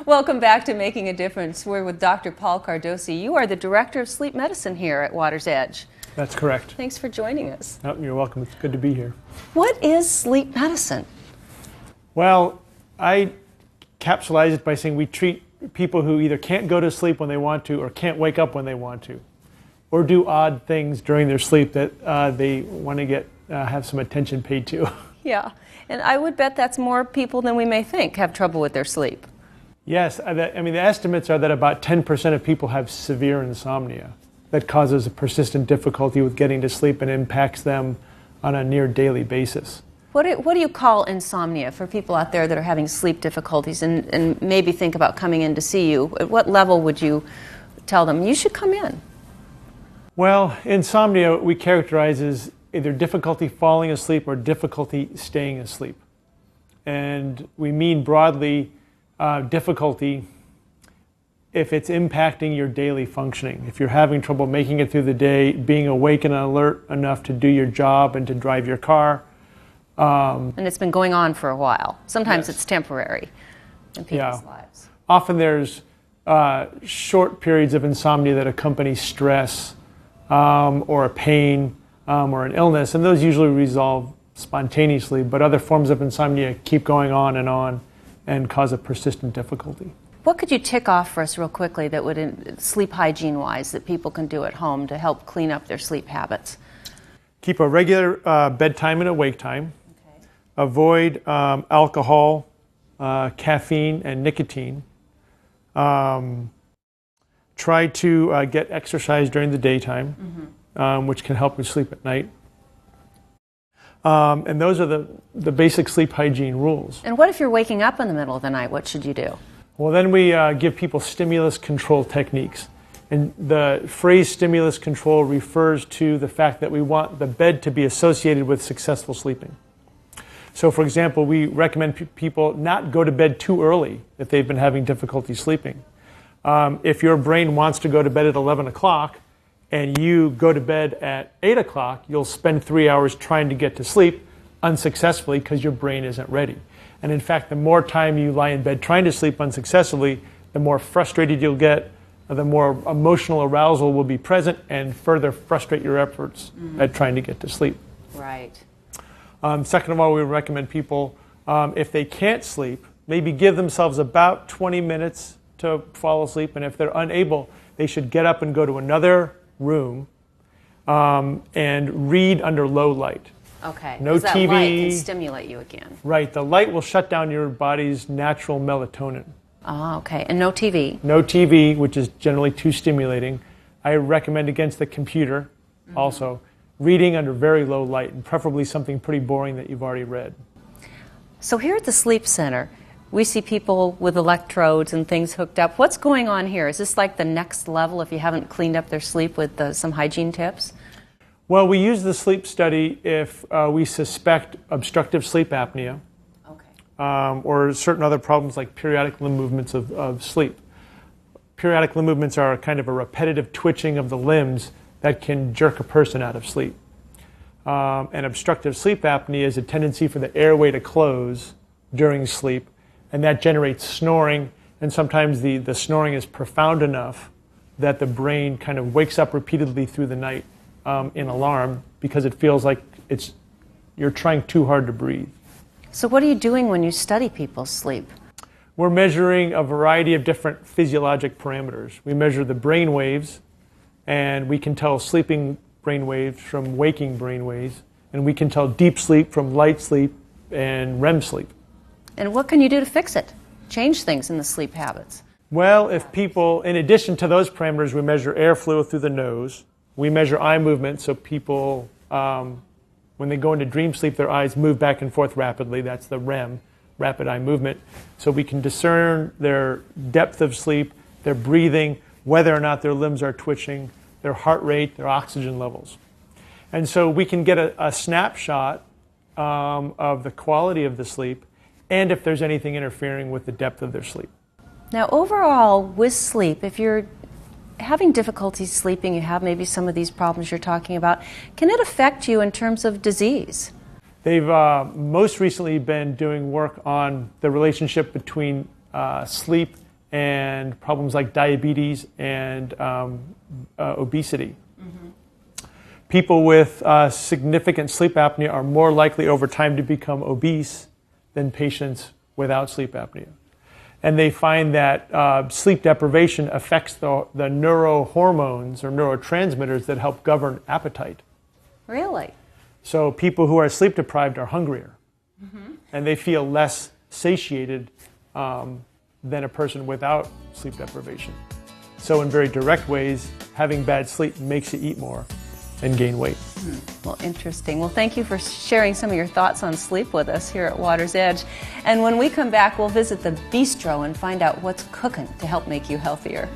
Welcome back to Making a Difference. We're with Dr. Paul Cardosi. You are the Director of Sleep Medicine here at Water's Edge. That's correct. Thanks for joining us. Oh, you're welcome. It's good to be here. What is sleep medicine? Well, I capsulize it by saying we treat people who either can't go to sleep when they want to or can't wake up when they want to, or do odd things during their sleep that they want to have some attention paid to. Yeah, and I would bet that's more people than we may think have trouble with their sleep. Yes, the estimates are that about 10% of people have severe insomnia that causes a persistent difficulty with getting to sleep and impacts them on a near daily basis. What do you call insomnia for people out there that are having sleep difficulties and maybe think about coming in to see you? At what level would you tell them, you should come in? Well, insomnia we characterize as either difficulty falling asleep or difficulty staying asleep. And we mean broadly difficulty if it's impacting your daily functioning. If you're having trouble making it through the day, being awake and alert enough to do your job and to drive your car. And it's been going on for a while. Sometimes it's temporary in people's lives. Often there's short periods of insomnia that accompany stress or a pain or an illness, and those usually resolve spontaneously, but other forms of insomnia keep going on and cause a persistent difficulty. What could you tick off for us real quickly that would, sleep hygiene-wise, that people can do at home to help clean up their sleep habits? Keep a regular bedtime and awake time. Okay. Avoid alcohol, caffeine, and nicotine. Try to get exercise during the daytime, which can help you sleep at night. And those are the basic sleep hygiene rules. And what if you're waking up in the middle of the night? What should you do? Well, then we give people stimulus control techniques. And the phrase stimulus control refers to the fact that we want the bed to be associated with successful sleeping. So, for example, we recommend people not go to bed too early if they've been having difficulty sleeping. If your brain wants to go to bed at 11 o'clock and you go to bed at 8 o'clock, you'll spend 3 hours trying to get to sleep unsuccessfully because your brain isn't ready. And in fact, the more time you lie in bed trying to sleep unsuccessfully, the more frustrated you'll get, the more emotional arousal will be present and further frustrate your efforts at trying to get to sleep. Right. Second of all, we recommend people, if they can't sleep, maybe give themselves about 20 minutes to fall asleep. And if they're unable, they should get up and go to another room and read under low light. Okay, no that TV. Light can stimulate you again. Right, the light will shut down your body's natural melatonin. Oh, okay, and no TV. No TV, which is generally too stimulating. I recommend against the computer also. Reading under very low light, and preferably something pretty boring that you've already read. So here at the Sleep Center, we see people with electrodes and things hooked up. What's going on here? Is this like the next level if you haven't cleaned up their sleep with some hygiene tips? Well, we use the sleep study if we suspect obstructive sleep apnea or certain other problems like periodic limb movements of sleep. Periodic limb movements are kind of a repetitive twitching of the limbs that can jerk a person out of sleep. And obstructive sleep apnea is a tendency for the airway to close during sleep, and that generates snoring, and sometimes the snoring is profound enough that the brain kind of wakes up repeatedly through the night in alarm because it feels like you're trying too hard to breathe. So what are you doing when you study people's sleep? We're measuring a variety of different physiologic parameters. We measure the brain waves, and we can tell sleeping brain waves from waking brain waves, and we can tell deep sleep from light sleep and REM sleep. And what can you do to fix it? Change things in the sleep habits? Well, if people, in addition to those parameters, we measure airflow through the nose. We measure eye movement, so people, when they go into dream sleep, their eyes move back and forth rapidly. That's the REM, rapid eye movement. So we can discern their depth of sleep, their breathing, whether or not their limbs are twitching, their heart rate, their oxygen levels. And so we can get a snapshot of the quality of the sleep and if there's anything interfering with the depth of their sleep. Now, overall, with sleep, if you're having difficulty sleeping, you have maybe some of these problems you're talking about, can it affect you in terms of disease? They've most recently been doing work on the relationship between sleep and problems like diabetes and obesity. People with significant sleep apnea are more likely over time to become obese than patients without sleep apnea. And they find that sleep deprivation affects the neurohormones or neurotransmitters that help govern appetite. Really? So people who are sleep deprived are hungrier, and they feel less satiated than a person without sleep deprivation. So in very direct ways, having bad sleep makes you eat more and gain weight. Well, interesting. Well, thank you for sharing some of your thoughts on sleep with us here at Water's Edge. And when we come back, we'll visit the bistro and find out what's cooking to help make you healthier.